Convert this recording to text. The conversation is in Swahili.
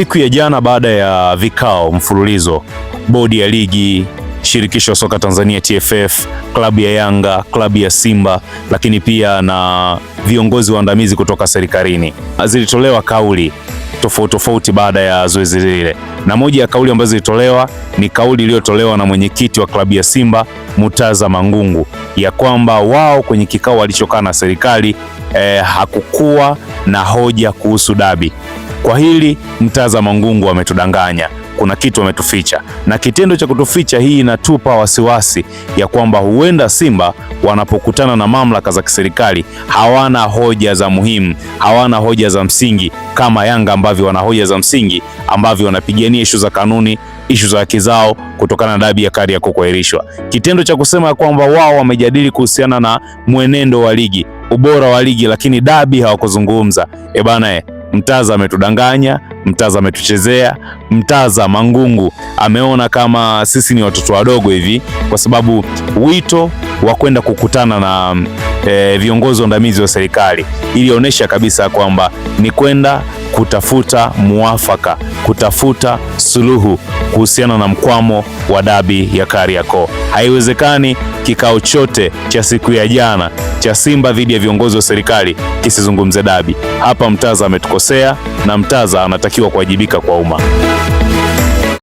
Siku ya jana baada ya vikao mfululizo, bodi ya ligi, shirikisho soka Tanzania TFF, klabu ya Yanga, klabu ya Simba, lakini pia na viongozi waandamizi kutoka serikalini, zilitolewa kauli tofauti baada ya zoezi lile, na moja ya kauli ambazo zilitolewa ni kauli iliyotolewa na mwenyekiti wa klabu ya Simba Murtaza Mangungu, ya kwamba wao kwenye kikao walichokaa na serikali hakukuwa na hoja kuhusu dabi. Kwa hili Murtaza Mangungu ametudanganya, kuna kitu ametuficha, na kitendo cha kutuficha hii inatupa wasiwasi ya kwamba huenda Simba wanapokutana na mamlaka za kiserikali hawana hoja za muhimu, hawana hoja za msingi kama Yanga ambavyo wana hoja za msingi, ambavyo wanapigania ishu za kanuni, ishu za haki zao kutokana na dabi ya Kariakoo kuahirishwa. Kitendo cha kusema kwamba wao wamejadili kuhusiana na mwenendo wa ligi, ubora wa ligi, lakini dabi hawakuzungumza. Murtaza ametudanganya, Murtaza ametuchezea. Murtaza Mangungu ameona kama sisi ni watoto wadogo hivi, kwa sababu wito wa kwenda kukutana na viongozi waandamizi wa serikali ilionyesha kabisa kwamba ni kwenda kutafuta muafaka, kutafuta suluhu kuhusiana na mkwamo wa dabi ya Kariakoo. Haiwezekani kikao chote cha siku ya jana cha Simba dhidi ya viongozi wa serikali kisizungumze dabi. Hapa Murtaza ametukosea, na Murtaza anatakiwa kuwajibika kwa umma.